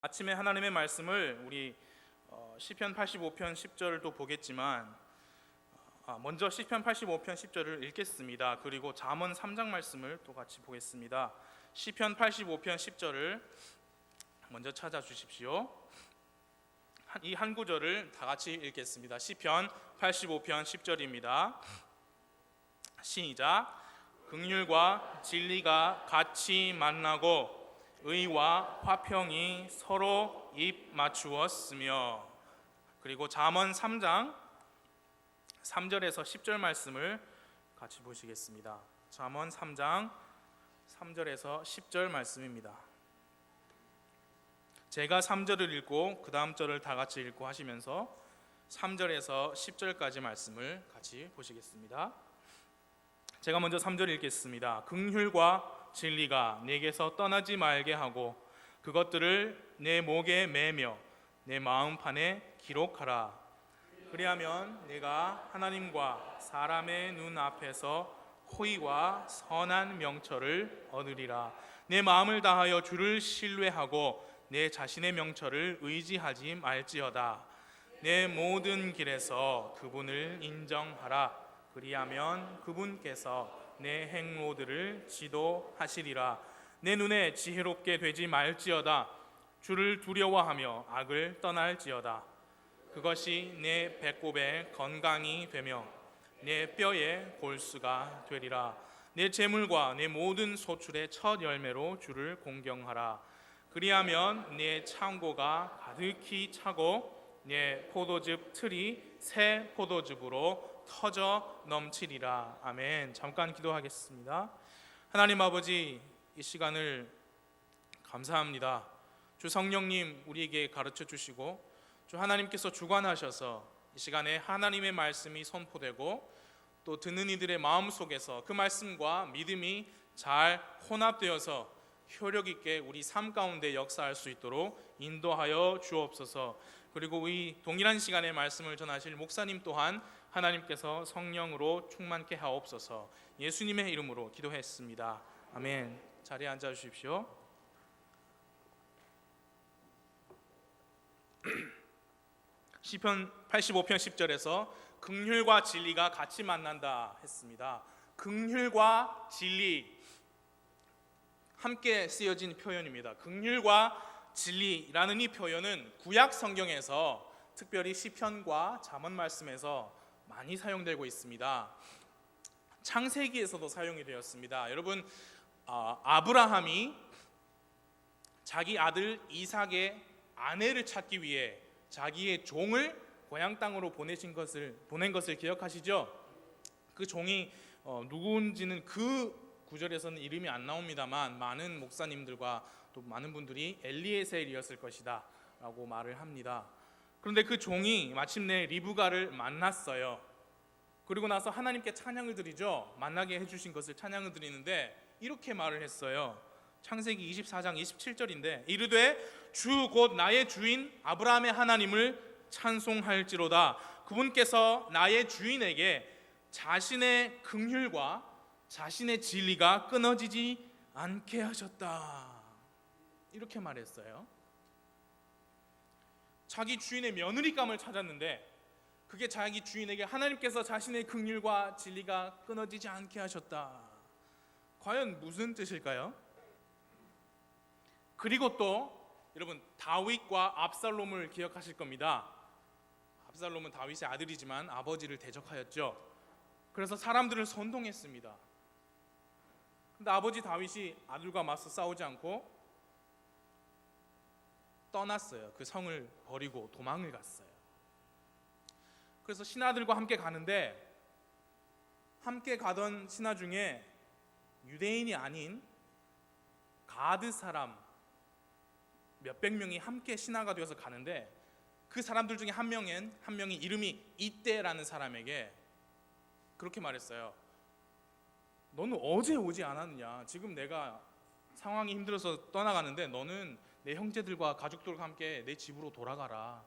아침에 하나님의 말씀을 우리 시편 85편 10절도 보겠지만 먼저 시편 85편 10절을 읽겠습니다. 그리고 잠언 3장 말씀을 또 같이 보겠습니다. 시편 85편 10절을 먼저 찾아주십시오. 이 한 구절을 다 같이 읽겠습니다. 시편 85편 10절입니다. 시작. 긍휼과 진리가 같이 만나고 의와 화평이 서로 입 맞추었으며. 그리고 잠언 3장 3절에서 10절 말씀을 같이 보시겠습니다. 잠언 3장 3절에서 10절 말씀입니다. 제가 3절을 읽고 그 다음 절을 다 같이 읽고 하시면서 3절에서 10절까지 말씀을 같이 보시겠습니다. 제가 먼저 3절 읽겠습니다. 긍휼과 진리가 내게서 떠나지 말게 하고 그것들을 내 목에 매며 내 마음판에 기록하라. 그리하면 내가 하나님과 사람의 눈 앞에서 호의와 선한 명철을 얻으리라. 내 마음을 다하여 주를 신뢰하고 내 자신의 명철을 의지하지 말지어다. 내 모든 길에서 그분을 인정하라. 그리하면 그분께서 내 행로들을 지도하시리라. 내 눈에 지혜롭게 되지 말지어다. 주를 두려워하며 악을 떠날지어다. 그것이 내 배꼽에 건강이 되며 내 뼈에 골수가 되리라. 내 재물과 내 모든 소출의 첫 열매로 주를 공경하라. 그리하면 내 창고가 가득히 차고 내 포도즙 틀이 새 포도즙으로 터져 넘치리라. 아멘. 잠깐 기도하겠습니다. 하나님 아버지, 이 시간을 감사합니다. 주 성령님 우리에게 가르쳐 주시고 주 하나님께서 주관하셔서 이 시간에 하나님의 말씀이 선포되고 또 듣는 이들의 마음속에서 그 말씀과 믿음이 잘 혼합되어서 효력 있게 우리 삶 가운데 역사할 수 있도록 인도하여 주옵소서. 그리고 이 동일한 시간에 말씀을 전하실 목사님 또한 하나님께서 성령으로 충만케 하옵소서. 예수님의 이름으로 기도했습니다. 아멘. 자리에 앉아 주십시오. 시편 85편 10절에서 긍휼과 진리가 같이 만난다 했습니다. 긍휼과 진리 함께 쓰여진 표현입니다. 긍휼과 진리라는 이 표현은 구약 성경에서 특별히 시편과 잠언 말씀에서 많이 사용되고 있습니다. 창세기에서도 사용이 되었습니다. 여러분, 아브라함이 자기 아들 이삭의 아내를 찾기 위해 자기의 종을 고향 땅으로 보낸 것을 기억하시죠? 그 종이 누구인지는 그 구절에서는 이름이 안 나옵니다만 많은 목사님들과 또 많은 분들이 엘리에셀이었을 것이다 라고 말을 합니다. 그런데 그 종이 마침내 리브가를 만났어요. 그리고 나서 하나님께 찬양을 드리죠. 만나게 해주신 것을 찬양을 드리는데 이렇게 말을 했어요. 창세기 24장 27절인데 이르되 주 곧 나의 주인 아브라함의 하나님을 찬송할지로다. 그분께서 나의 주인에게 자신의 긍휼과 자신의 진리가 끊어지지 않게 하셨다. 이렇게 말했어요. 자기 주인의 며느리감을 찾았는데 그게 자기 주인에게 하나님께서 자신의 긍휼과 진리가 끊어지지 않게 하셨다. 과연 무슨 뜻일까요? 그리고 또 여러분, 다윗과 압살롬을 기억하실 겁니다. 압살롬은 다윗의 아들이지만 아버지를 대적하였죠. 그래서 사람들을 선동했습니다. 근데 아버지 다윗이 아들과 맞서 싸우지 않고 떠났어요. 그 성을 버리고 도망을 갔어요. 그래서 신하들과 함께 가는데 함께 가던 신하 중에 유대인이 아닌 가드 사람 몇백 명이 함께 신하가 되어서 가는데 그 사람들 중에 한 명이 이름이 이때라는 사람에게 그렇게 말했어요. 너는 어제 오지 않았느냐? 지금 내가 상황이 힘들어서 떠나가는데 너는 내 형제들과 가족들과 함께 내 집으로 돌아가라.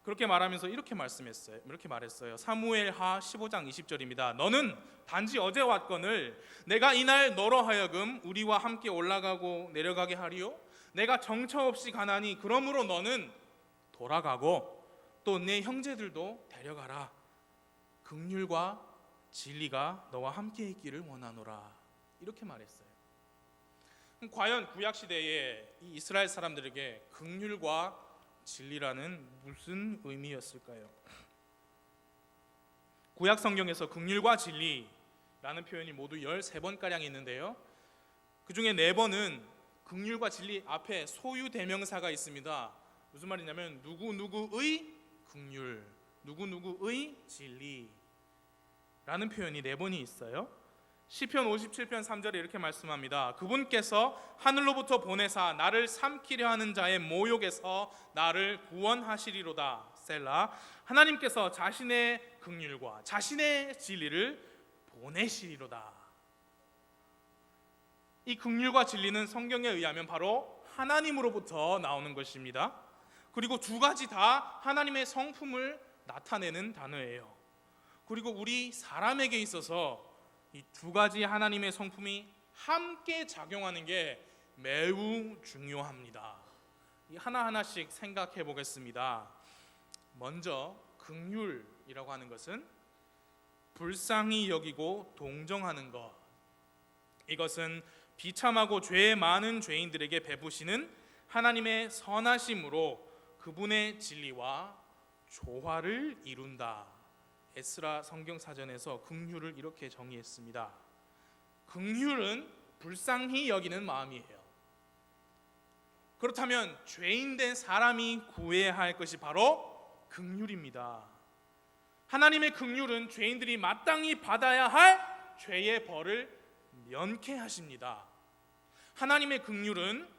그렇게 말하면서 이렇게 말했어요. 사무엘하 15장 20절입니다. 너는 단지 어제 왔거늘 내가 이날 너로 하여금 우리와 함께 올라가고 내려가게 하리요 내가 정처 없이 가나니 그러므로 너는 돌아가고 또 내 형제들도 데려가라. 긍휼과 진리가 너와 함께 있기를 원하노라. 이렇게 말했어요. 그럼 과연 구약 시대에 이 이스라엘 사람들에게 긍휼과 진리라는 무슨 의미였을까요? 구약 성경에서 긍휼과 진리라는 표현이 모두 13번가량 있는데요, 그 중에 4번은 긍휼과 진리 앞에 소유 대명사가 있습니다. 무슨 말이냐면 누구누구의 긍휼, 누구누구의 진리라는 표현이 4번이 있어요. 시편 57편 3절에 이렇게 말씀합니다. 그분께서 하늘로부터 보내사 나를 삼키려 하는 자의 모욕에서 나를 구원하시리로다. 셀라. 하나님께서 자신의 긍휼과 자신의 진리를 보내시리로다. 이 긍휼과 진리는 성경에 의하면 바로 하나님으로부터 나오는 것입니다. 그리고 2가지 다 하나님의 성품을 나타내는 단어예요. 그리고 우리 사람에게 있어서 이 2가지 하나님의 성품이 함께 작용하는 게 매우 중요합니다. 하나하나씩 생각해 보겠습니다. 먼저 긍휼이라고 하는 것은 불쌍히 여기고 동정하는 것. 이것은 비참하고 죄 많은 죄인들에게 베푸시는 하나님의 선하심으로 그분의 진리와 조화를 이룬다. 에스라 성경사전에서 긍휼을 이렇게 정의했습니다. 긍휼은 불쌍히 여기는 마음이에요. 그렇다면 죄인된 사람이 구해야 할 것이 바로 긍휼입니다. 하나님의 긍휼은 죄인들이 마땅히 받아야 할 죄의 벌을 면케하십니다. 하나님의 긍휼은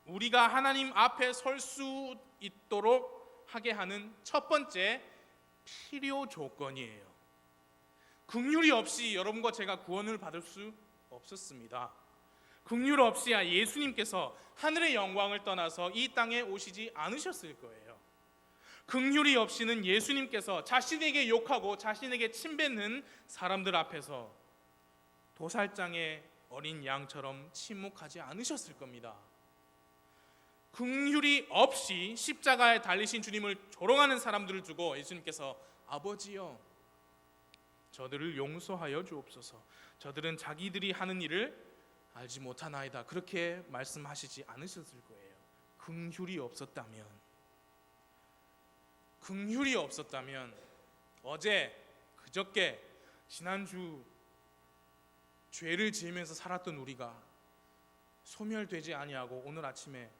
우리가 하나님 앞에 설 수 있도록 하게 하는 첫 번째 필요 조건이에요. 긍휼이 없이 여러분과 제가 구원을 받을 수 없었습니다. 긍휼 없이 예수님께서 하늘의 영광을 떠나서 이 땅에 오시지 않으셨을 거예요. 긍휼이 없이는 예수님께서 자신에게 욕하고 자신에게 침뱉는 사람들 앞에서 도살장의 어린 양처럼 침묵하지 않으셨을 겁니다. 긍휼이 없이 십자가에 달리신 주님을 조롱하는 사람들을 두고 예수님께서 아버지여 저들을 용서하여 주옵소서, 저들은 자기들이 하는 일을 알지 못하나이다, 그렇게 말씀하시지 않으셨을 거예요. 긍휼이 없었다면 어제, 그저께, 지난주 죄를 지으면서 살았던 우리가 소멸되지 아니하고 오늘 아침에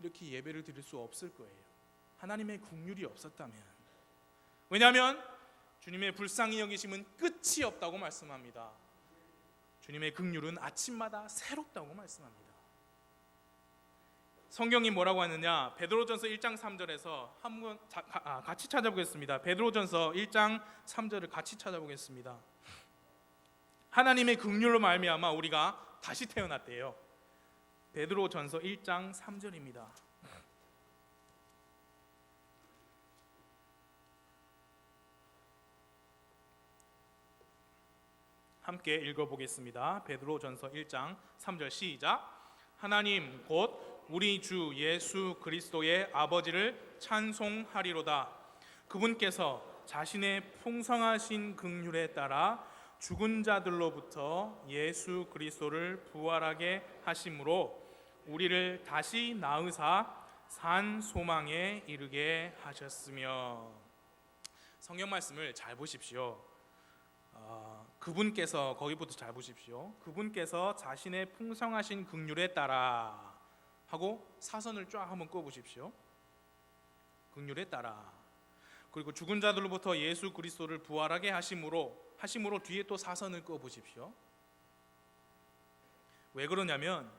이렇게 예배를 드릴 수 없을 거예요. 하나님의 긍휼이 없었다면. 왜냐하면 주님의 불쌍히 여기심은 끝이 없다고 말씀합니다. 주님의 긍휼은 아침마다 새롭다고 말씀합니다. 성경이 뭐라고 하느냐, 베드로전서 1장 3절에서 한번 같이 찾아보겠습니다. 베드로전서 1장 3절을 같이 찾아보겠습니다. 하나님의 긍휼로 말미암아 우리가 다시 태어났대요. 베드로전서 1장 3절입니다. 함께 읽어보겠습니다. 베드로전서 1장 3절 시작. 하나님 곧 우리 주 예수 그리스도의 아버지를 찬송하리로다. 그분께서 자신의 풍성하신 긍휼에 따라 죽은 자들로부터 예수 그리스도를 부활하게 하심으로 우리를 다시 낳으사 산 소망에 이르게 하셨으며. 성경 말씀을 잘 보십시오. 그분께서, 거기부터 잘 보십시오. 그분께서 자신의 풍성하신 긍휼에 따라 하고 사선을 쫙 한번 꺼보십시오. 긍휼에 따라. 그리고 죽은 자들로부터 예수 그리스도를 부활하게 하심으로 뒤에 또 사선을 꺼보십시오. 왜 그러냐면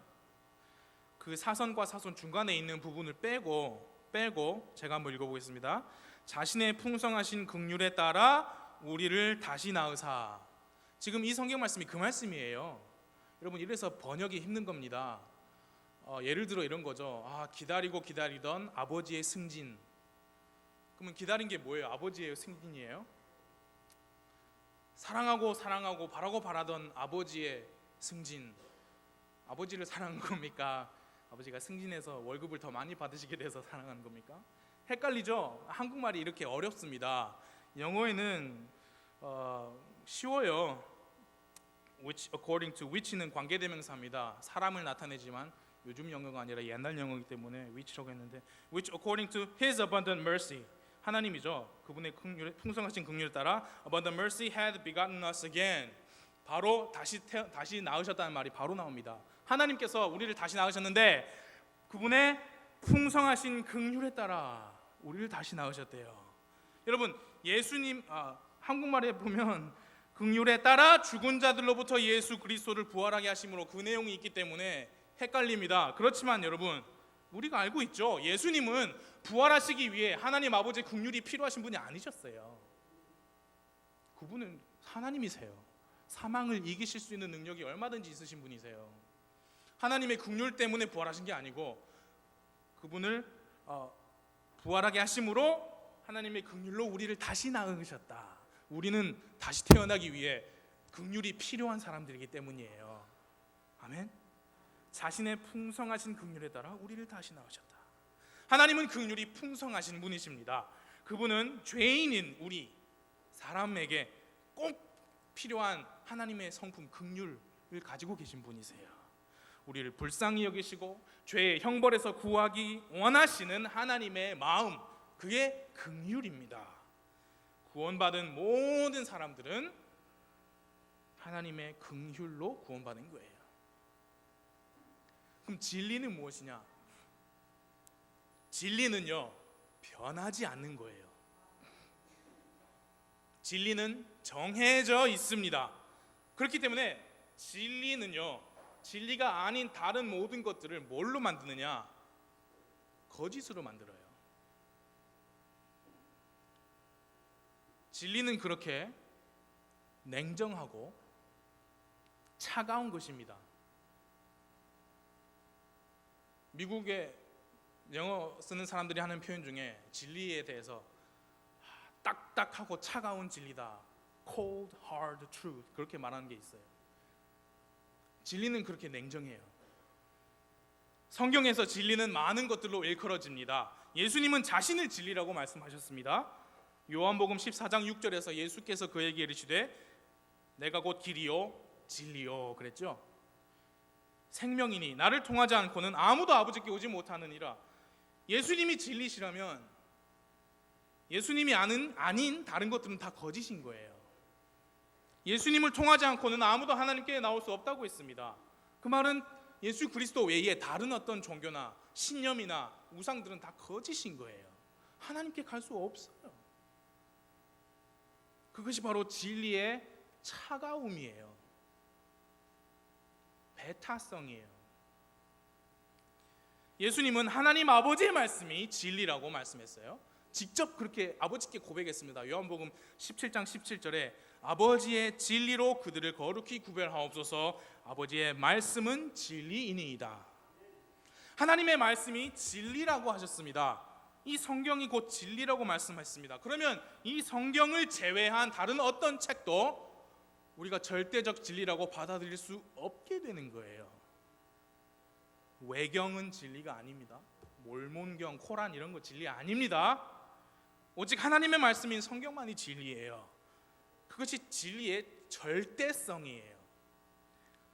그 사선과 사선 중간에 있는 부분을 빼고 제가 한번 읽어보겠습니다. 자신의 풍성하신 긍휼에 따라 우리를 다시 낳으사. 지금 이 성경 말씀이 그 말씀이에요. 여러분, 이래서 번역이 힘든 겁니다. 예를 들어 이런 거죠. 기다리고 기다리던 아버지의 승진. 그러면 기다린 게 뭐예요? 아버지의 승진이에요? 사랑하고 바라고 바라던 아버지의 승진. 아버지를 사랑한 겁니까? 아버지가 승진해서 월급을 더 많이 받으시게 돼서 사랑하는 겁니까? 헷갈리죠? 한국말이 이렇게 어렵습니다. 영어에는 쉬워요. Which according to which는 관계대명사입니다. 사람을 나타내지만 요즘 영어가 아니라 옛날 영어이기 때문에 which라고 했는데 which according to His abundant mercy 하나님이죠. 그분의 풍성하신 긍휼에 따라 abundant mercy had begotten us again. 바로 다시 낳으셨다는 말이 바로 나옵니다. 하나님께서 우리를 다시 낳으셨는데 그분의 풍성하신 긍휼에 따라 우리를 다시 낳으셨대요. 여러분 예수님 한국말에 보면 긍휼에 따라 죽은 자들로부터 예수 그리스도를 부활하게 하심으로 그 내용이 있기 때문에 헷갈립니다. 그렇지만 여러분 우리가 알고 있죠. 예수님은 부활하시기 위해 하나님 아버지의 긍휼이 필요하신 분이 아니셨어요. 그분은 하나님이세요. 사망을 이기실 수 있는 능력이 얼마든지 있으신 분이세요. 하나님의 긍휼 때문에 부활하신 게 아니고 그분을 부활하게 하심으로 하나님의 긍휼로 우리를 다시 낳으셨다. 우리는 다시 태어나기 위해 긍휼이 필요한 사람들이기 때문이에요. 아멘. 자신의 풍성하신 긍휼에 따라 우리를 다시 낳으셨다. 하나님은 긍휼이 풍성하신 분이십니다. 그분은 죄인인 우리 사람에게 꼭 필요한 하나님의 성품 긍휼을 가지고 계신 분이세요. 우리를 불쌍히 여기시고 죄의 형벌에서 구하기 원하시는 하나님의 마음, 그게 긍휼입니다. 구원받은 모든 사람들은 하나님의 긍휼로 구원받은 거예요. 그럼 진리는 무엇이냐? 진리는요, 변하지 않는 거예요. 진리는 정해져 있습니다. 그렇기 때문에 진리는요, 진리가 아닌 다른 모든 것들을 뭘로 만드느냐? 거짓으로 만들어요. 진리는 그렇게 냉정하고 차가운 것입니다. 미국의 영어 쓰는 사람들이 하는 표현 중에 진리에 대해서 딱딱하고 차가운 진리다, cold, hard truth, 그렇게 말하는 게 있어요. 진리는 그렇게 냉정해요. 성경에서 진리는 많은 것들로 일컬어집니다. 예수님은 자신을 진리라고 말씀하셨습니다. 요한복음 14장 6절에서 예수께서 그에게 이르시되 내가 곧 길이요 진리요 그랬죠. 생명이니 나를 통하지 않고는 아무도 아버지께 오지 못하느니라. 예수님이 진리시라면 예수님이 아닌 다른 것들은 다 거짓인 거예요. 예수님을 통하지 않고는 아무도 하나님께 나올 수 없다고 했습니다. 그 말은 예수 그리스도 외에 다른 어떤 종교나 신념이나 우상들은 다 거짓인 거예요. 하나님께 갈 수 없어요. 그것이 바로 진리의 차가움이에요. 배타성이에요. 예수님은 하나님 아버지의 말씀이 진리라고 말씀했어요. 직접 그렇게 아버지께 고백했습니다. 요한복음 17장 17절에 아버지의 진리로 그들을 거룩히 구별하옵소서. 아버지의 말씀은 진리이니이다. 하나님의 말씀이 진리라고 하셨습니다. 이 성경이 곧 진리라고 말씀했습니다. 그러면 이 성경을 제외한 다른 어떤 책도 우리가 절대적 진리라고 받아들일 수 없게 되는 거예요. 외경은 진리가 아닙니다. 몰몬경, 코란 이런 거 진리 아닙니다. 오직 하나님의 말씀인 성경만이 진리예요. 그것이 진리의 절대성이에요.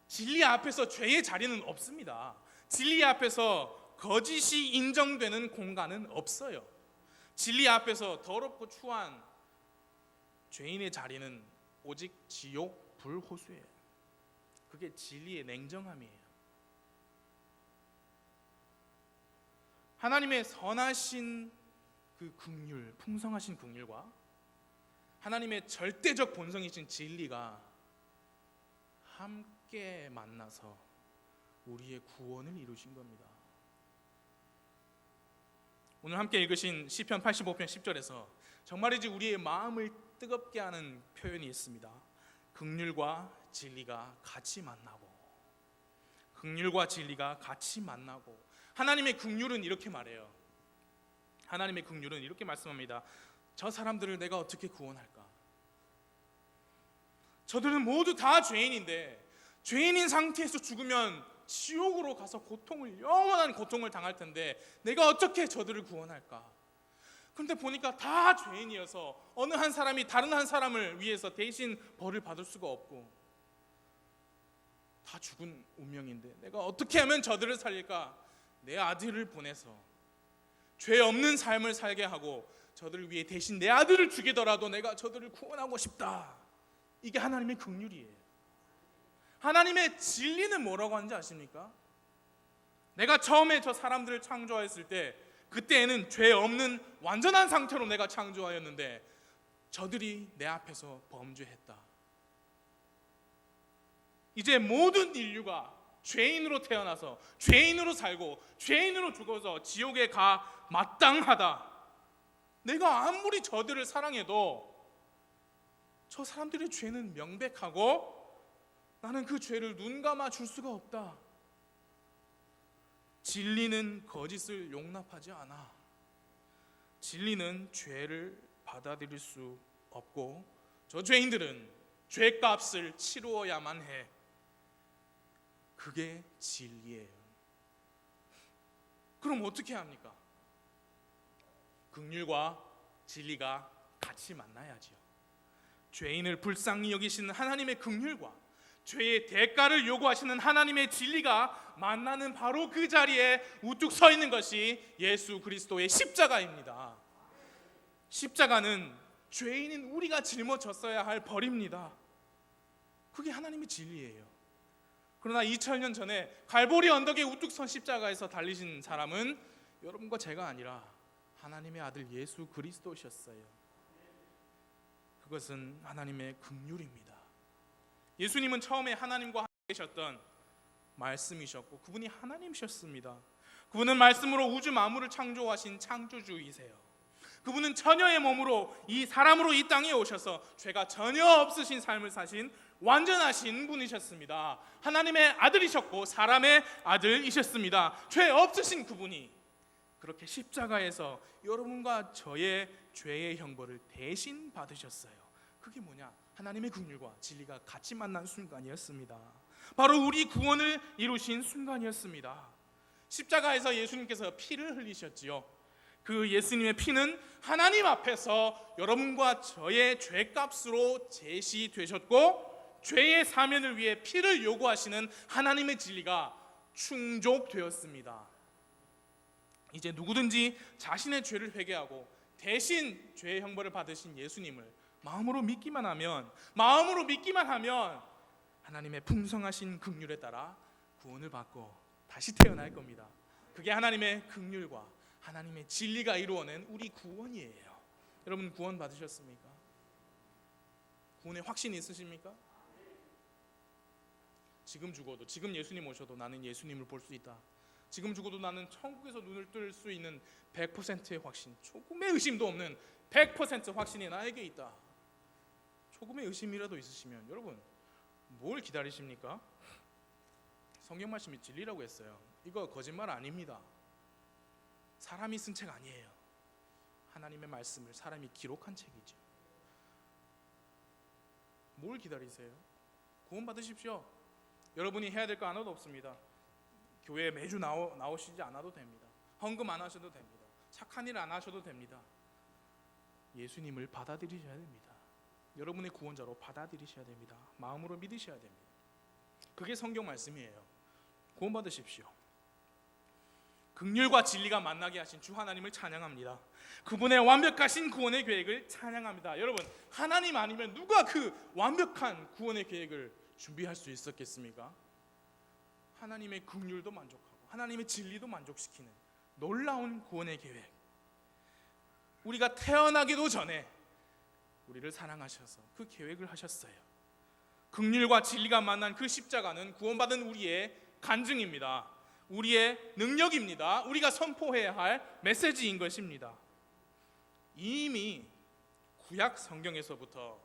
진리 앞에서 죄의 자리는 없습니다. 진리 앞에서 거짓이 인정되는 공간은 없어요. 진리 앞에서 더럽고 추한 죄인의 자리는 오직 지옥 불호수예요. 그게 진리의 냉정함이에요. 하나님의 선하신 그 긍휼, 풍성하신 긍휼과 하나님의 절대적 본성이신 진리가 함께 만나서 우리의 구원을 이루신 겁니다. 오늘 함께 읽으신 시편 85편 10절에서 정말이지 우리의 마음을 뜨겁게 하는 표현이 있습니다. 긍휼과 진리가 같이 만나고, 긍휼과 진리가 같이 만나고. 하나님의 긍휼은 이렇게 말해요. 하나님의 긍휼은 이렇게 말씀합니다. 저 사람들을 내가 어떻게 구원할까? 저들은 모두 다 죄인인데 죄인인 상태에서 죽으면 지옥으로 가서 영원한 고통을 당할 텐데 내가 어떻게 저들을 구원할까? 그런데 보니까 다 죄인이어서 어느 한 사람이 다른 한 사람을 위해서 대신 벌을 받을 수가 없고 다 죽은 운명인데 내가 어떻게 하면 저들을 살릴까? 내 아들을 보내서 죄 없는 삶을 살게 하고 저들을 위해 대신 내 아들을 죽이더라도 내가 저들을 구원하고 싶다. 이게 하나님의 긍휼이에요. 하나님의 진리는 뭐라고 하는지 아십니까? 내가 처음에 저 사람들을 창조했을 때 그때에는 죄 없는 완전한 상태로 내가 창조하였는데 저들이 내 앞에서 범죄했다. 이제 모든 인류가 죄인으로 태어나서 죄인으로 살고 죄인으로 죽어서 지옥에 가 마땅하다. 내가 아무리 저들을 사랑해도 저 사람들의 죄는 명백하고 나는 그 죄를 눈 감아 줄 수가 없다. 진리는 거짓을 용납하지 않아. 진리는 죄를 받아들일 수 없고 저 죄인들은 죄값을 치루어야만 해. 그게 진리예요. 그럼 어떻게 합니까? 긍휼과 진리가 같이 만나야지요. 죄인을 불쌍히 여기시는 하나님의 긍휼과 죄의 대가를 요구하시는 하나님의 진리가 만나는 바로 그 자리에 우뚝 서 있는 것이 예수 그리스도의 십자가입니다. 십자가는 죄인인 우리가 짊어졌어야 할 벌입니다. 그게 하나님의 진리예요. 그러나 2000년 전에 갈보리 언덕에 우뚝 선 십자가에서 달리신 사람은 여러분과 제가 아니라 하나님의 아들 예수 그리스도셨어요. 그것은 하나님의 긍휼입니다. 예수님은 처음에 하나님과 함께 계셨던 말씀이셨고 그분이 하나님이셨습니다. 그분은 말씀으로 우주 만물을 창조하신 창조주이세요. 그분은 처녀의 몸으로 이 사람으로 이 땅에 오셔서 죄가 전혀 없으신 삶을 사신 완전하신 분이셨습니다. 하나님의 아들이셨고 사람의 아들이셨습니다. 죄 없으신 그분이 그렇게 십자가에서 여러분과 저의 죄의 형벌을 대신 받으셨어요. 그게 뭐냐? 하나님의 긍휼과 진리가 같이 만난 순간이었습니다. 바로 우리 구원을 이루신 순간이었습니다. 십자가에서 예수님께서 피를 흘리셨지요. 그 예수님의 피는 하나님 앞에서 여러분과 저의 죄값으로 제시되셨고 죄의 사면을 위해 피를 요구하시는 하나님의 진리가 충족되었습니다. 이제 누구든지 자신의 죄를 회개하고 대신 죄의 형벌을 받으신 예수님을 마음으로 믿기만 하면 하나님의 풍성하신 긍휼에 따라 구원을 받고 다시 태어날 겁니다. 그게 하나님의 긍휼과 하나님의 진리가 이루어낸 우리 구원이에요. 여러분 구원 받으셨습니까? 구원의 확신이 있으십니까? 지금 죽어도, 지금 예수님 오셔도 나는 예수님을 볼 수 있다. 지금 죽어도 나는 천국에서 눈을 뜰 수 있는 100%의 확신, 조금의 의심도 없는 100% 확신이 나에게 있다. 조금의 의심이라도 있으시면 여러분 뭘 기다리십니까? 성경 말씀이 진리라고 했어요. 이거 거짓말 아닙니다. 사람이 쓴 책 아니에요. 하나님의 말씀을 사람이 기록한 책이죠. 뭘 기다리세요? 구원 받으십시오. 여러분이 해야 될 거 하나도 없습니다. 교회에 매주 나오시지 않아도 됩니다. 헌금 안 하셔도 됩니다. 착한 일 안 하셔도 됩니다. 예수님을 받아들이셔야 됩니다. 여러분의 구원자로 받아들이셔야 됩니다. 마음으로 믿으셔야 됩니다. 그게 성경 말씀이에요. 구원 받으십시오. 긍휼과 진리가 만나게 하신 주 하나님을 찬양합니다. 그분의 완벽하신 구원의 계획을 찬양합니다. 여러분 하나님 아니면 누가 그 완벽한 구원의 계획을 준비할 수 있었겠습니까? 하나님의 긍휼도 만족하고 하나님의 진리도 만족시키는 놀라운 구원의 계획. 우리가 태어나기도 전에 우리를 사랑하셔서 그 계획을 하셨어요. 긍휼과 진리가 만난 그 십자가는 구원받은 우리의 간증입니다. 우리의 능력입니다. 우리가 선포해야 할 메시지인 것입니다. 이미 구약 성경에서부터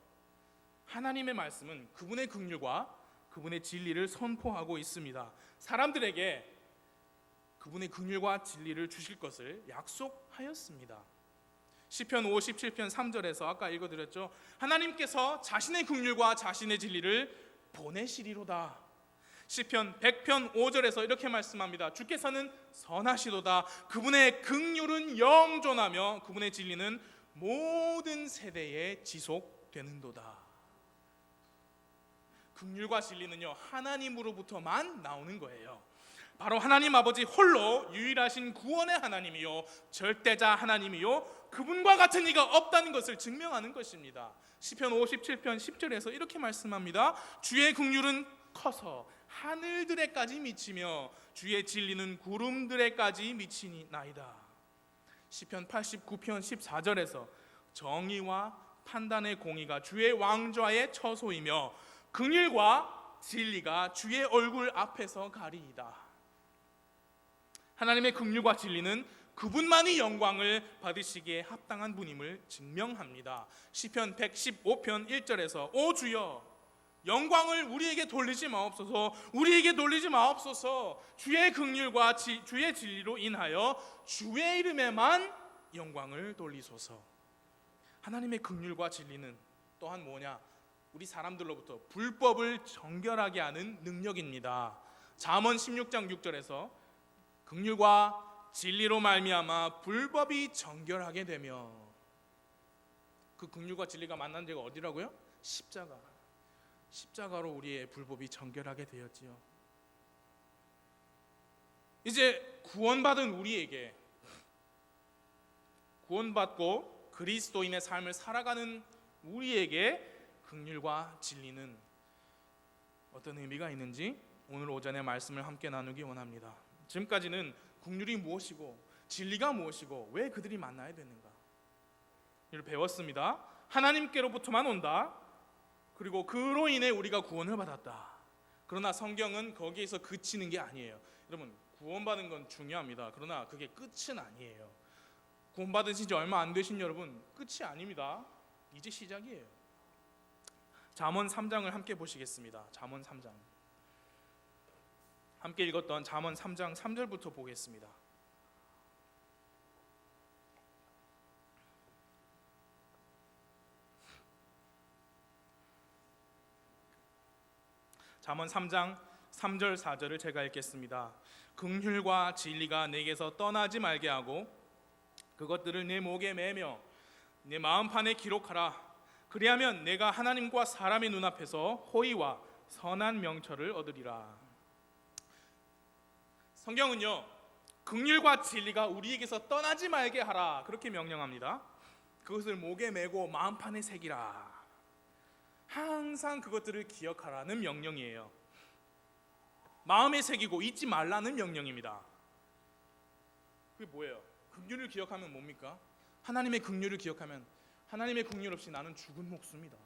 하나님의 말씀은 그분의 긍휼과 그분의 진리를 선포하고 있습니다. 사람들에게 그분의 긍휼과 진리를 주실 것을 약속하였습니다. 시편 57편 3절에서 아까 읽어드렸죠. 하나님께서 자신의 긍휼과 자신의 진리를 보내시리로다. 시편 100편 5절에서 이렇게 말씀합니다. 주께서는 선하시도다. 그분의 긍휼은 영존하며 그분의 진리는 모든 세대에 지속되는도다. 긍휼과 진리는요, 하나님으로부터만 나오는 거예요. 바로 하나님 아버지 홀로 유일하신 구원의 하나님이요, 절대자 하나님이요, 그분과 같은 이가 없다는 것을 증명하는 것입니다. 시편 57편 10절에서 이렇게 말씀합니다. 주의 긍휼은 커서 하늘들에까지 미치며 주의 진리는 구름들에까지 미치나이다. 시편 89편 14절에서 정의와 판단의 공의가 주의 왕좌의 처소이며 긍휼과 진리가 주의 얼굴 앞에서 가리이다. 하나님의 긍휼과 진리는 그분만이 영광을 받으시기에 합당한 분임을 증명합니다. 시편 115편 1절에서 오 주여 영광을 우리에게 돌리지 마옵소서, 우리에게 돌리지 마옵소서. 주의 긍휼과 주의 진리로 인하여 주의 이름에만 영광을 돌리소서. 하나님의 긍휼과 진리는 또한 뭐냐? 우리 사람들로부터 불법을 정결하게 하는 능력입니다. 잠언 16장 6절에서 긍휼과 진리로 말미암아 불법이 정결하게 되며, 그 긍휼과 진리가 만난 데가 어디라고요? 십자가로 우리의 불법이 정결하게 되었지요. 이제 구원받은 우리에게, 구원받고 그리스도인의 삶을 살아가는 우리에게 긍휼과 진리는 어떤 의미가 있는지 오늘 오전에 말씀을 함께 나누기 원합니다. 지금까지는 긍휼이 무엇이고 진리가 무엇이고 왜 그들이 만나야 되는가 이를 배웠습니다. 하나님께로부터만 온다. 그리고 그로 인해 우리가 구원을 받았다. 그러나 성경은 거기에서 그치는 게 아니에요. 여러분, 구원받은 건 중요합니다. 그러나 그게 끝은 아니에요. 구원받으신 지 얼마 안 되신 여러분, 끝이 아닙니다. 이제 시작이에요. 잠언 3장을 함께 보시겠습니다. 잠언 3장. 함께 읽었던 잠언 3장 3절부터 보겠습니다. 잠언 3장 3절 4절을 제가 읽겠습니다. 긍휼과 진리가 내게서 떠나지 말게 하고 그것들을 내 목에 매며 내 마음판에 기록하라. 그리하면 내가 하나님과 사람의 눈앞에서 호의와 선한 명철을 얻으리라. 성경은요, 긍휼과 진리가 우리에게서 떠나지 말게 하라 그렇게 명령합니다. 그것을 목에 메고 마음판에 새기라. 항상 그것들을 기억하라는 명령이에요. 마음에 새기고 잊지 말라는 명령입니다. 그게 뭐예요? 긍휼을 기억하면 뭡니까? 하나님의 긍휼을 기억하면 하나님의 긍휼 없이 나는 죽은 목숨이다.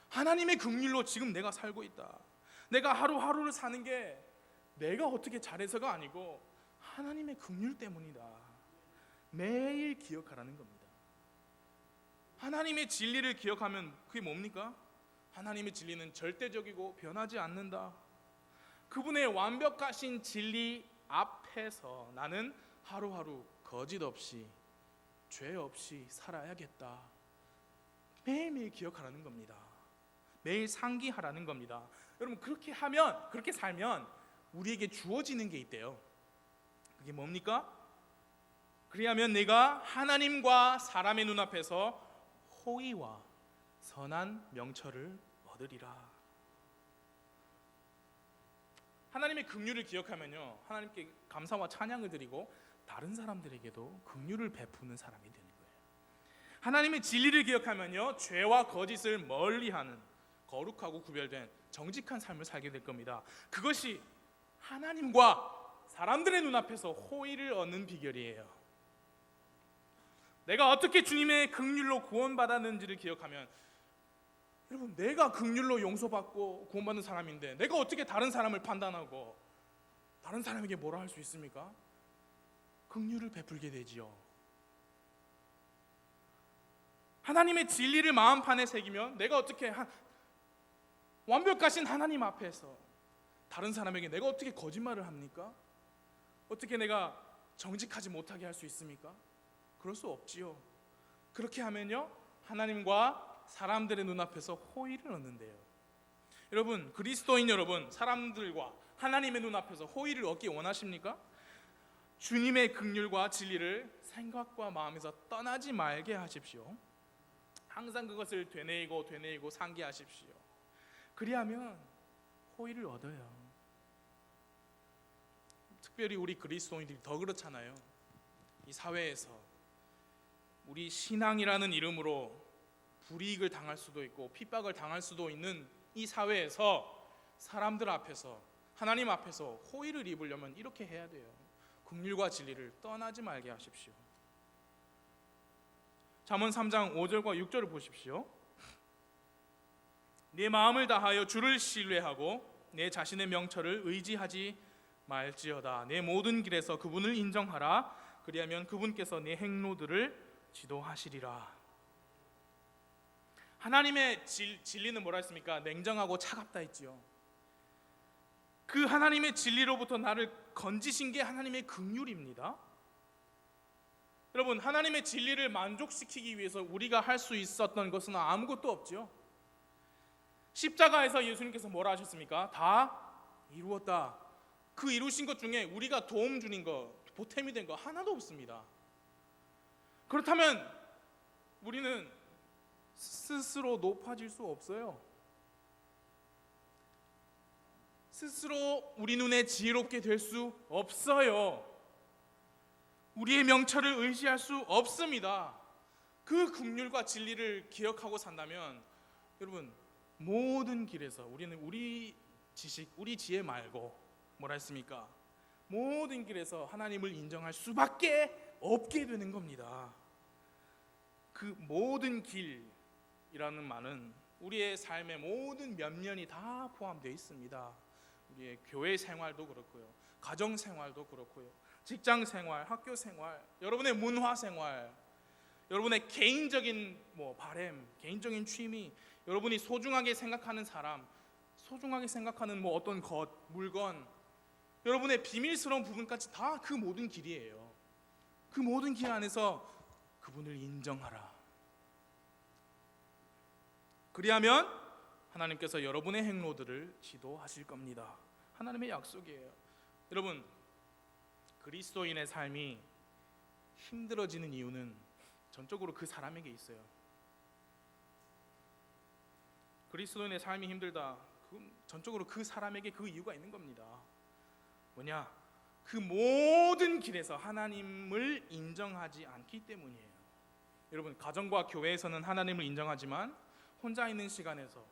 하나님의 긍휼로 지금 내가 살고 있다. 내가 하루하루를 사는 게 내가 어떻게 잘해서가 아니고 하나님의 긍휼 때문이다. 매일 기억하라는 겁니다. 하나님의 진리를 기억하면 그게 뭡니까? 하나님의 진리는 절대적이고 변하지 않는다. 그분의 완벽하신 진리 앞에서 나는 하루하루 거짓 없이 죄 없이 살아야겠다. 매일매일 기억하라는 겁니다. 매일 상기하라는 겁니다. 여러분, 그렇게 하면, 그렇게 살면 우리에게 주어지는 게 있대요. 그게 뭡니까? 그리하면 내가 하나님과 사람의 눈앞에서 호의와 선한 명철을 얻으리라. 하나님의 긍휼을 기억하면요, 하나님께 감사와 찬양을 드리고 다른 사람들에게도 긍휼을 베푸는 사람이 되는 거예요. 하나님의 진리를 기억하면요, 죄와 거짓을 멀리하는 거룩하고 구별된 정직한 삶을 살게 될 겁니다. 그것이 하나님과 사람들의 눈앞에서 호의를 얻는 비결이에요. 내가 어떻게 주님의 긍휼로 구원받았는지를 기억하면, 여러분, 내가 긍휼로 용서받고 구원받는 사람인데 내가 어떻게 다른 사람을 판단하고 다른 사람에게 뭐라 할 수 있습니까? 긍휼을 베풀게 되지요. 하나님의 진리를 마음판에 새기면 내가 어떻게 완벽하신 하나님 앞에서 다른 사람에게 내가 어떻게 거짓말을 합니까? 어떻게 내가 정직하지 못하게 할 수 있습니까? 그럴 수 없지요. 그렇게 하면요, 하나님과 사람들의 눈앞에서 호의를 얻는데요. 여러분, 그리스도인 여러분, 사람들과 하나님의 눈앞에서 호의를 얻기 원하십니까? 주님의 긍휼과 진리를 생각과 마음에서 떠나지 말게 하십시오. 항상 그것을 되뇌이고 상기하십시오. 그리하면 호의를 얻어요. 특별히 우리 그리스도인들이 더 그렇잖아요. 이 사회에서 우리 신앙이라는 이름으로 불이익을 당할 수도 있고 핍박을 당할 수도 있는 이 사회에서 사람들 앞에서, 하나님 앞에서 호의를 입으려면 이렇게 해야 돼요. 긍휼과 진리를 떠나지 말게 하십시오. 잠언 3장 5절과 6절을 보십시오. 내 마음을 다하여 주를 신뢰하고 내 자신의 명철을 의지하지 말지어다. 내 모든 길에서 그분을 인정하라. 그리하면 그분께서 내 행로들을 지도하시리라. 하나님의 진리는 뭐라 했습니까? 냉정하고 차갑다 했지요. 그 하나님의 진리로부터 나를 건지신 게 하나님의 긍휼입니다. 여러분, 하나님의 진리를 만족시키기 위해서 우리가 할 수 있었던 것은 아무것도 없죠. 십자가에서 예수님께서 뭐라 하셨습니까? 다 이루었다. 그 이루신 것 중에 우리가 도움 주는 거, 보탬이 된 거 하나도 없습니다. 그렇다면 우리는 스스로 높아질 수 없어요. 스스로 우리 눈에 지혜롭게 될 수 없어요. 우리의 명철을 의지할 수 없습니다. 그 긍휼과 진리를 기억하고 산다면 여러분, 모든 길에서 우리는 우리 지식, 우리 지혜 말고 뭐라 했습니까? 모든 길에서 하나님을 인정할 수밖에 없게 되는 겁니다. 그 모든 길이라는 말은 우리의 삶의 모든 면면이 다 포함되어 있습니다. 우리의 교회 생활도 그렇고요, 가정 생활도 그렇고요, 직장 생활, 학교 생활, 여러분의 문화 생활, 여러분의 개인적인 바램, 개인적인 취미, 여러분이 소중하게 생각하는 사람, 소중하게 생각하는 어떤 것, 물건, 여러분의 비밀스러운 부분까지 다 그 모든 길이에요. 그 모든 길 안에서 그분을 인정하라. 그리하면 하나님께서 여러분의 행로들을 지도하실 겁니다. 하나님의 약속이에요. 여러분, 그리스도인의 삶이 힘들어지는 이유는 전적으로 그 사람에게 있어요. 그리스도인의 삶이 힘들다, 전적으로 그 사람에게 그 이유가 있는 겁니다. 뭐냐? 그 모든 길에서 하나님을 인정하지 않기 때문이에요. 여러분, 가정과 교회에서는 하나님을 인정하지만 혼자 있는 시간에서,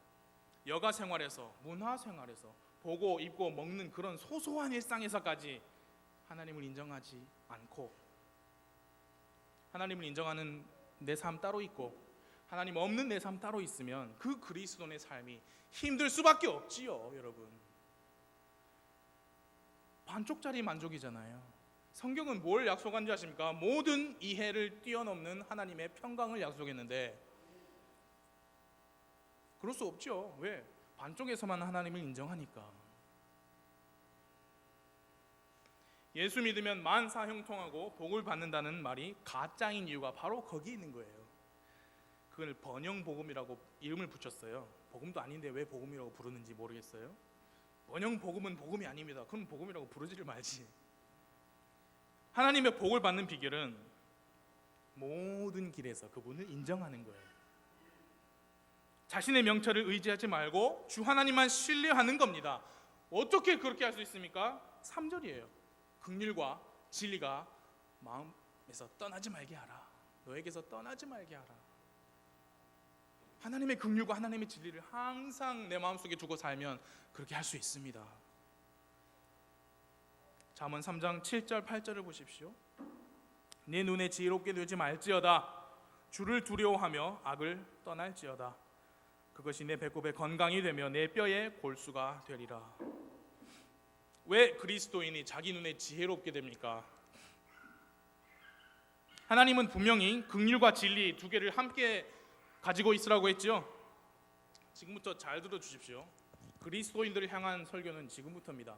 여가 생활에서, 문화 생활에서, 보고 입고 먹는 그런 소소한 일상에서까지 하나님을 인정하지 않고, 하나님을 인정하는 내 삶 따로 있고 하나님 없는 내 삶 따로 있으면 그 그리스도인의 삶이 힘들 수밖에 없지요. 여러분, 반쪽짜리 만족이잖아요. 성경은 뭘 약속한지 아십니까? 모든 이해를 뛰어넘는 하나님의 평강을 약속했는데 그럴 수 없죠. 왜? 반쪽에서만 하나님을 인정하니까. 예수 믿으면 만사 형통하고 복을 받는다는 말이 가짜인 이유가 바로 거기 있는 거예요. 그걸 번영복음이라고 이름을 붙였어요. 복음도 아닌데 왜 복음이라고 부르는지 모르겠어요. 번영복음은 복음이 아닙니다. 그럼 복음이라고 부르지를 말지. 하나님의 복을 받는 비결은 모든 길에서 그분을 인정하는 거예요. 자신의 명철을 의지하지 말고 주 하나님만 신뢰하는 겁니다. 어떻게 그렇게 할 수 있습니까? 3절이에요. 긍휼과 진리가 마음에서 떠나지 말게 하라. 너에게서 떠나지 말게 하라. 하나님의 긍휼과 하나님의 진리를 항상 내 마음속에 두고 살면 그렇게 할 수 있습니다. 잠언 3장 7절 8절을 보십시오. 내 눈에 지혜롭게 되지 말지어다. 주를 두려워하며 악을 떠날지어다. 그것이 내 배꼽에 건강이 되며 내 뼈에 골수가 되리라. 왜 그리스도인이 자기 눈에 지혜롭게 됩니까? 하나님은 분명히 긍휼과 진리 두 개를 함께 가지고 있으라고 했죠. 지금부터 잘 들어주십시오. 그리스도인들을 향한 설교는 지금부터입니다.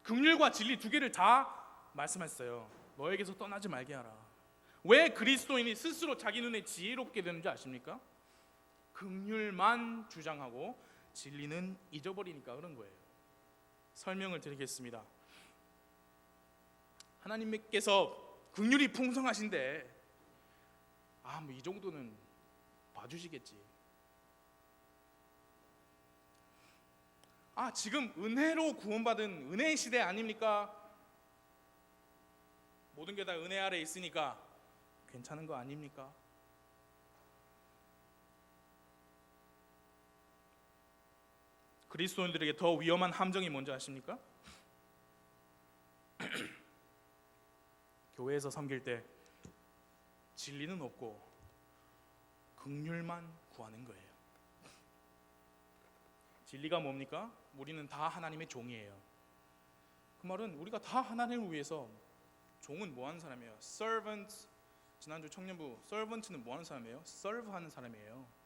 긍휼과 진리 두 개를 다 말씀했어요. 너에게서 떠나지 말게 하라. 왜 그리스도인이 스스로 자기 눈에 지혜롭게 되는지 아십니까? 긍휼만 주장하고 진리는 잊어버리니까 그런 거예요. 설명을 드리겠습니다. 하나님께서 긍휼이 풍성하신데 뭐 이 정도는 봐주시겠지. 지금 은혜로 구원받은 은혜의 시대 아닙니까? 모든 게 다 은혜 아래 있으니까 괜찮은 거 아닙니까? 그리스도인들에게 더 위험한 함정이 뭔지 아십니까? 교회에서 섬길 때 진리는 없고 긍휼만 구하는 거예요. 진리가 뭡니까? 우리는 다 하나님의 종이에요. 그 말은 우리가 다 하나님을 위해서, 종은 뭐 하는 사람이에요? servant. 지난주 청년부 servant는 뭐 하는 사람이에요? serve 하는 사람이에요.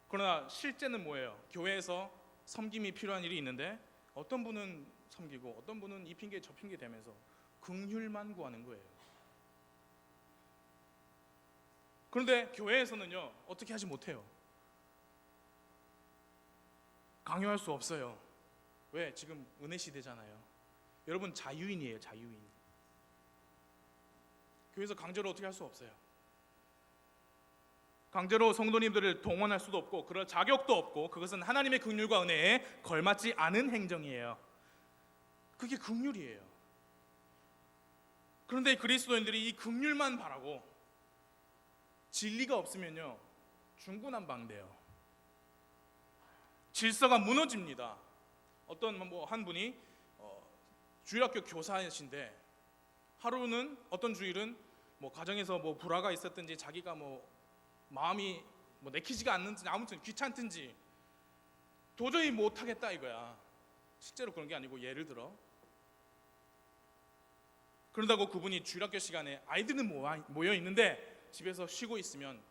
그러나 실제는 뭐예요? 교회에서 섬김이 필요한 일이 있는데 어떤 분은 섬기고 어떤 분은 이 핑계 저 핑계 대면서 긍휼만 구하는 거예요. 그런데 교회에서는요, 어떻게 하지 못해요. 강요할 수 없어요. 왜? 지금 은혜 시대잖아요. 여러분 자유인이에요. 자유인. 교회에서 강제로 어떻게 할 수 없어요. 강제로 성도님들을 동원할 수도 없고 그럴 자격도 없고, 그것은 하나님의 긍휼과 은혜에 걸맞지 않은 행정이에요. 그게 긍휼이에요. 그런데 그리스도인들이 이 긍휼만 바라고 진리가 없으면요, 중구난방돼요. 질서가 무너집니다. 한 분이 주일학교 교사이신데 하루는 어떤 주일은 가정에서 불화가 있었든지 자기가 마음이 내키지가 않는지 아무튼 귀찮든지 도저히 못하겠다 이거야. 실제로 그런 게 아니고 예를 들어 그런다고 그분이 주일학교 시간에 아이들은 모여 있는데 집에서 쉬고 있으면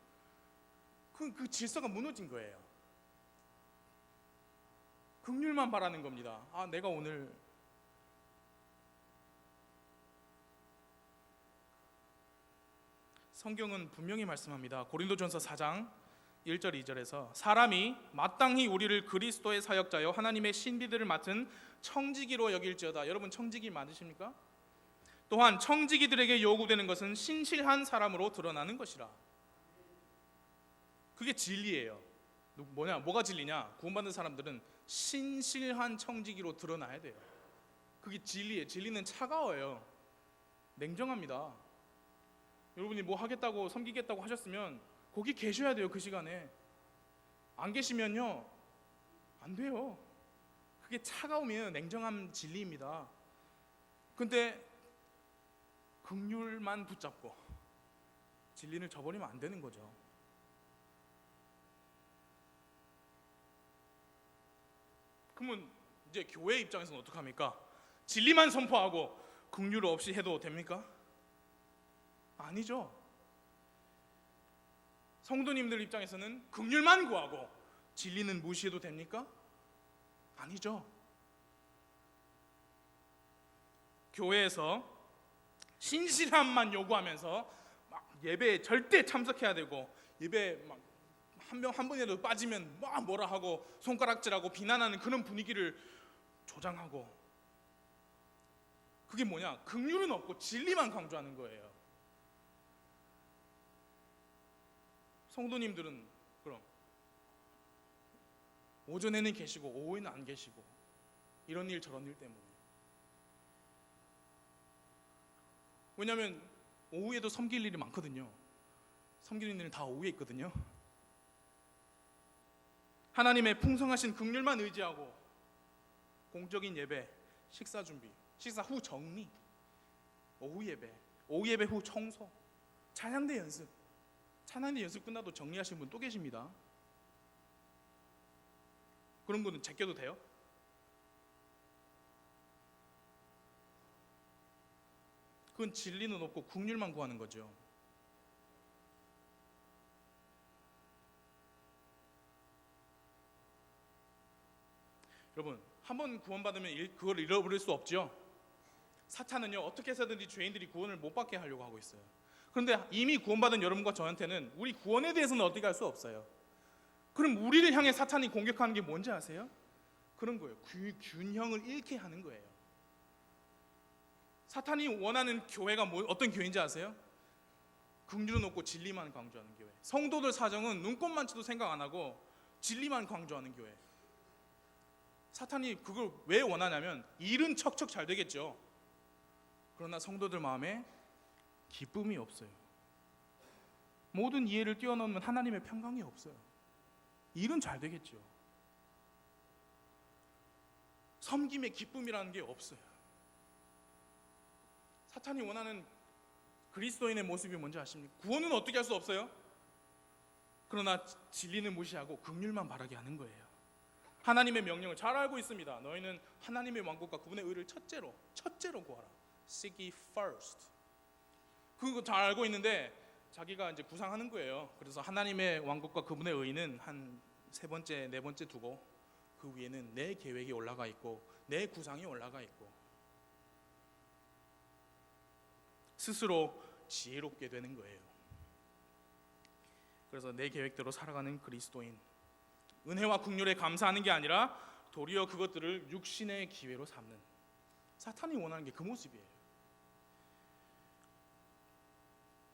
그 질서가 무너진 거예요. 긍휼만 바라는 겁니다. 내가 오늘 성경은 분명히 말씀합니다. 고린도전서 4장 1절 2절에서 사람이 마땅히 우리를 그리스도의 사역자여 하나님의 신비들을 맡은 청지기로 여길지어다. 여러분 청지기 맞으십니까? 또한 청지기들에게 요구되는 것은 신실한 사람으로 드러나는 것이라. 그게 진리예요. 뭐가 진리냐? 구원받는 사람들은 신실한 청지기로 드러나야 돼요. 그게 진리예요. 진리는 차가워요. 냉정합니다. 여러분이 하겠다고 섬기겠다고 하셨으면 거기 계셔야 돼요. 그 시간에 안 계시면요 안 돼요. 그게 차가우면 냉정한 진리입니다. 근데 긍휼만 붙잡고 진리를 저버리면 안 되는 거죠. 그러면 이제 교회 입장에서는 어떡합니까? 진리만 선포하고 긍휼 없이 해도 됩니까? 아니죠. 성도님들 입장에서는 긍휼만 구하고 진리는 무시해도 됩니까? 아니죠. 교회에서 신실함만 요구하면서 예배에 절대 참석해야 되고 예배 한 번이라도 빠지면 뭐라 하고 손가락질하고 비난하는 그런 분위기를 조장하고, 그게 뭐냐? 긍휼은 없고 진리만 강조하는 거예요. 성도님들은 그럼 오전에는 계시고 오후에는 안 계시고 이런 일 저런 일 때문에. 왜냐하면 오후에도 섬길 일이 많거든요. 섬기는 일은 다 오후에 있거든요. 하나님의 풍성하신 긍휼만 의지하고 공적인 예배, 식사 준비, 식사 후 정리, 오후 예배 후 청소, 찬양대 연습, 찬양대 연습 끝나도 정리하신 분 또 계십니다. 그런 분은 제껴도 돼요? 그건 진리는 없고 긍휼만 구하는 거죠. 여러분, 한번 구원받으면 그걸 잃어버릴 수 없죠. 사탄은요 어떻게 해서든지 죄인들이 구원을 못 받게 하려고 하고 있어요. 그런데 이미 구원받은 여러분과 저한테는 우리 구원에 대해서는 어떻게 할 수 없어요. 그럼 우리를 향해 사탄이 공격하는 게 뭔지 아세요? 그런 거예요. 균형을 잃게 하는 거예요. 사탄이 원하는 교회가 어떤 교회인지 아세요? 긍휼은 없고 진리만 강조하는 교회. 성도들 사정은 눈꼽만치도 생각 안 하고 진리만 강조하는 교회. 사탄이 그걸 왜 원하냐면 일은 척척 잘 되겠죠. 그러나 성도들 마음에 기쁨이 없어요. 모든 이해를 뛰어넘는 하나님의 평강이 없어요. 일은 잘 되겠죠. 섬김의 기쁨이라는 게 없어요. 사탄이 원하는 그리스도인의 모습이 뭔지 아십니까? 구원은 어떻게 할 수 없어요. 그러나 진리는 무시하고 긍휼만 바라게 하는 거예요. 하나님의 명령을 잘 알고 있습니다. 너희는 하나님의 왕국과 그분의 의를 첫째로 구하라. Seek ye first. 그거 잘 알고 있는데 자기가 이제 구상하는 거예요. 그래서 하나님의 왕국과 그분의 의는 한 세 번째, 네 번째 두고 그 위에는 내 계획이 올라가 있고 내 구상이 올라가 있고 스스로 지혜롭게 되는 거예요. 그래서 내 계획대로 살아가는 그리스도인, 은혜와 긍휼에 감사하는 게 아니라 도리어 그것들을 육신의 기회로 삼는, 사탄이 원하는 게 그 모습이에요.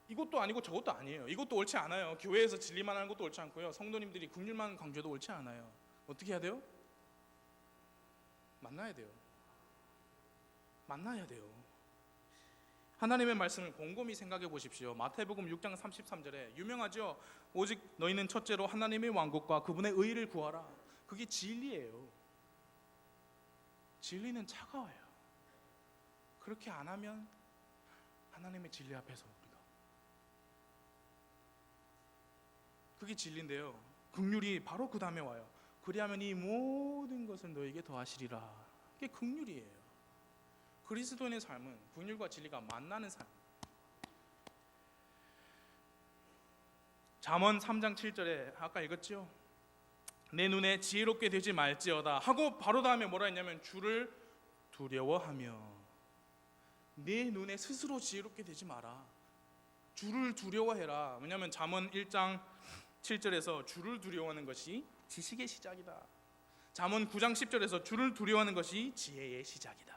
이것도 아니고 저것도 아니에요. 이것도 옳지 않아요. 교회에서 진리만 하는 것도 옳지 않고요. 성도님들이 긍휼만 강조해도 옳지 않아요. 어떻게 해야 돼요? 만나야 돼요. 하나님의 말씀을 곰곰이 생각해 보십시오. 마태복음 6장 33절에 유명하죠. 오직 너희는 첫째로 하나님의 왕국과 그분의 의를 구하라. 그게 진리예요. 진리는 차가워요. 그렇게 안 하면 하나님의 진리 앞에서 우리가, 그게 진리인데요. 긍휼이 바로 그 다음에 와요. 그리하면 이 모든 것을 너에게 더하시리라. 그게 긍휼이에요. 그리스도인의 삶은 긍휼과 진리가 만나는 삶. 잠언 3장 7절에 아까 읽었죠. 내 눈에 지혜롭게 되지 말지어다 하고 바로 다음에 뭐라 했냐면 주를 두려워하며. 내 눈에 스스로 지혜롭게 되지 마라. 주를 두려워해라. 왜냐하면 잠언 1장 7절에서 주를 두려워하는 것이 지식의 시작이다. 잠언 9장 10절에서 주를 두려워하는 것이 지혜의 시작이다.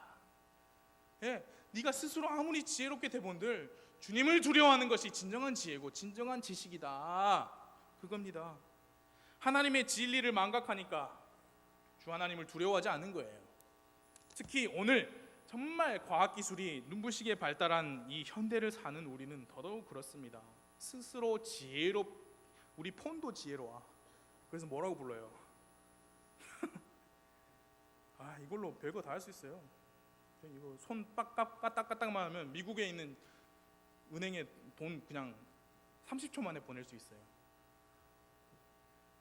예, 네가 스스로 아무리 지혜롭게 되본들 주님을 두려워하는 것이 진정한 지혜고 진정한 지식이다. 그겁니다. 하나님의 진리를 망각하니까 주 하나님을 두려워하지 않는 거예요. 특히 오늘 정말 과학기술이 눈부시게 발달한 이 현대를 사는 우리는 더더욱 그렇습니다. 스스로 우리 폰도 지혜로워. 그래서 뭐라고 불러요? 이걸로 별거 다 할 수 있어요. 이거 손 까딱까딱만 하면 미국에 있는 은행에 돈 그냥 30초 만에 보낼 수 있어요.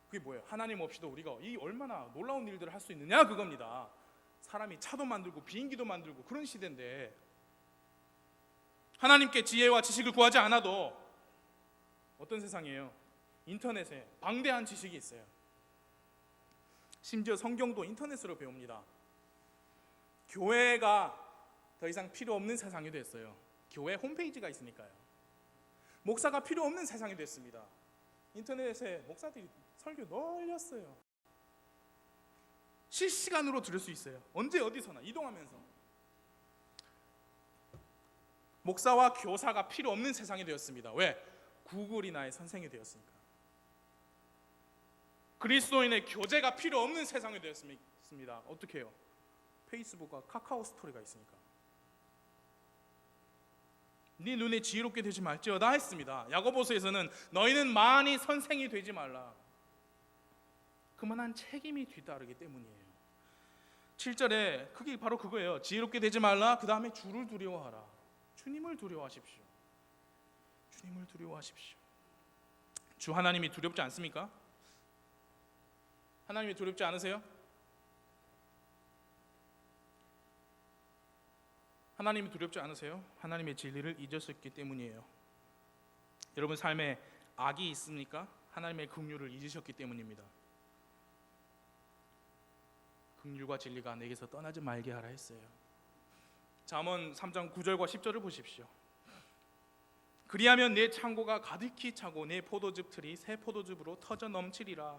그게 뭐예요? 하나님 없이도 우리가 이 얼마나 놀라운 일들을 할 수 있느냐 그겁니다. 사람이 차도 만들고 비행기도 만들고 그런 시대인데 하나님께 지혜와 지식을 구하지 않아도 어떤 세상이에요? 인터넷에 방대한 지식이 있어요. 심지어 성경도 인터넷으로 배웁니다. 교회가 더 이상 필요 없는 세상이 됐어요. 교회 홈페이지가 있으니까요. 목사가 필요 없는 세상이 됐습니다. 인터넷에 목사들이 설교 널렸어요. 실시간으로 들을 수 있어요. 언제 어디서나 이동하면서. 목사와 교사가 필요 없는 세상이 되었습니다. 왜? 구글이 나의 선생이 되었으니까. 그리스도인의 교제가 필요 없는 세상이 되었습니다. 어떻게 해요? 페이스북과 카카오 스토리가 있으니까. 네 눈에 지혜롭게 되지 말지어다 했습니다. 야고보서에서는 너희는 많이 선생이 되지 말라. 그만한 책임이 뒤따르기 때문이에요. 7절에 그게 바로 그거예요. 지혜롭게 되지 말라. 그 다음에 주를 두려워하라. 주님을 두려워하십시오. 주님을 두려워하십시오. 주 하나님이 두렵지 않습니까? 하나님이 두렵지 않으세요? 하나님이 두렵지 않으세요? 하나님의 진리를 잊으셨기 때문이에요. 여러분 삶에 악이 있습니까? 하나님의 긍휼을 잊으셨기 때문입니다. 긍휼과 진리가 내게서 떠나지 말게 하라 했어요. 잠언 3장 9절과 10절을 보십시오. 그리하면 내 창고가 가득히 차고 내 포도즙 틀이 새 포도즙으로 터져 넘치리라.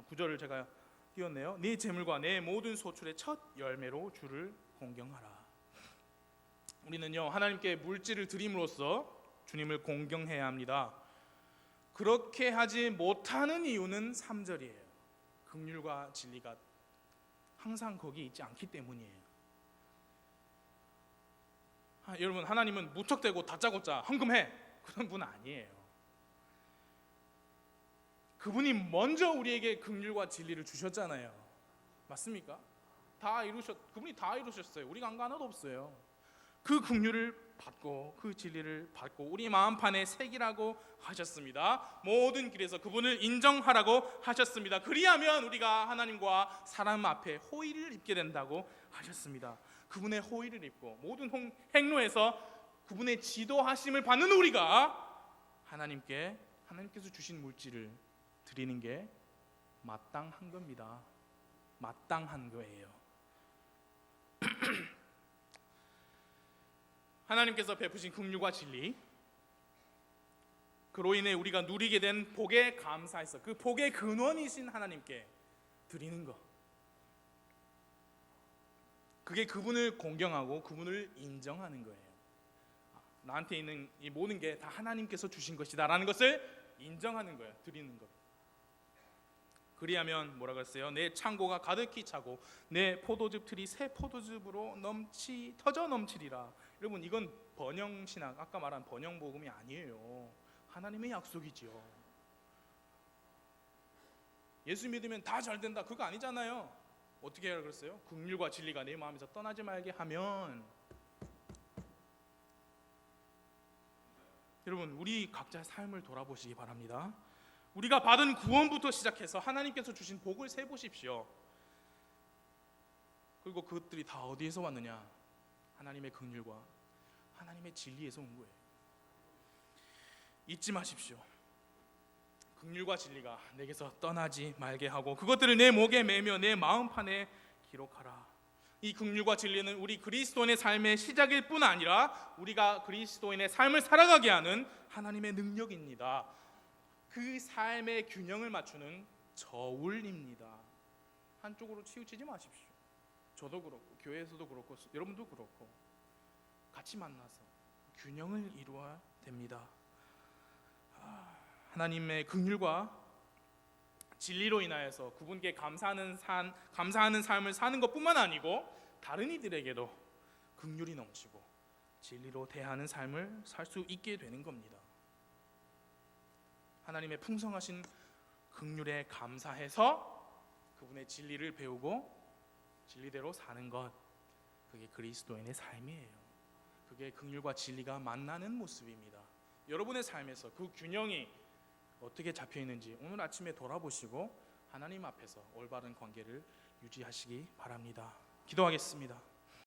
구절을 제가 띄웠네요. 네 재물과 내 모든 소출의 첫 열매로 주를 공경하라. 우리는요, 하나님께 물질을 드림으로써 주님을 공경해야 합니다. 그렇게 하지 못하는 이유는 3절이에요. 긍휼과 진리가 항상 거기 있지 않기 때문이에요. 여러분, 하나님은 무턱대고 다짜고짜 헌금해 그런 분 아니에요. 그분이 먼저 우리에게 긍휼과 진리를 주셨잖아요. 맞습니까? 그분이 다 이루셨어요. 우리가 한 거 하나도 없어요. 그 긍휼을 받고 그 진리를 받고 우리 마음판에 새기라고 하셨습니다. 모든 길에서 그분을 인정하라고 하셨습니다. 그리하면 우리가 하나님과 사람 앞에 호의를 입게 된다고 하셨습니다. 그분의 호의를 입고 모든 행로에서 그분의 지도하심을 받는 우리가 하나님께서 주신 물질을 드리는 게 마땅한 겁니다. 마땅한 거예요. 하나님께서 베푸신 긍휼과 진리, 그로 인해 우리가 누리게 된 복에 감사해서 그 복의 근원이신 하나님께 드리는 것, 그게 그분을 공경하고 그분을 인정하는 거예요. 나한테 있는 이 모든 게 다 하나님께서 주신 것이다 라는 것을 인정하는 거예요. 드리는 것. 그리하면 뭐라고 했어요? 내 창고가 가득히 차고 내 포도즙 틀이 새 포도즙으로 터져 넘치리라. 여러분, 이건 번영신학, 아까 말한 번영복음이 아니에요. 하나님의 약속이지요. 예수 믿으면 다 잘 된다, 그거 아니잖아요. 어떻게 하라 그랬어요? 긍휼과 진리가 내 마음에서 떠나지 말게 하면. 여러분, 우리 각자의 삶을 돌아보시기 바랍니다. 우리가 받은 구원부터 시작해서 하나님께서 주신 복을 세보십시오. 그리고 그것들이 다 어디에서 왔느냐? 하나님의 긍휼과 하나님의 진리에서 온 거예요. 잊지 마십시오. 긍휼과 진리가 내게서 떠나지 말게 하고 그것들을 내 목에 매며 내 마음판에 기록하라. 이 긍휼과 진리는 우리 그리스도인의 삶의 시작일 뿐 아니라 우리가 그리스도인의 삶을 살아가게 하는 하나님의 능력입니다. 그 삶의 균형을 맞추는 저울입니다. 한쪽으로 치우치지 마십시오. 저도 그렇고 교회에서도 그렇고 여러분도 그렇고 같이 만나서 균형을 이루어야 됩니다. 하나님의 긍휼과 진리로 인하여서 그분께 감사하는 삶을 사는 것뿐만 아니고 다른 이들에게도 긍휼이 넘치고 진리로 대하는 삶을 살 수 있게 되는 겁니다. 하나님의 풍성하신 긍휼에 감사해서 그분의 진리를 배우고 진리대로 사는 것, 그게 그리스도인의 삶이에요. 그게 긍휼과 진리가 만나는 모습입니다. 여러분의 삶에서 그 균형이 어떻게 잡혀 있는지 오늘 아침에 돌아보시고 하나님 앞에서 올바른 관계를 유지하시기 바랍니다. 기도하겠습니다.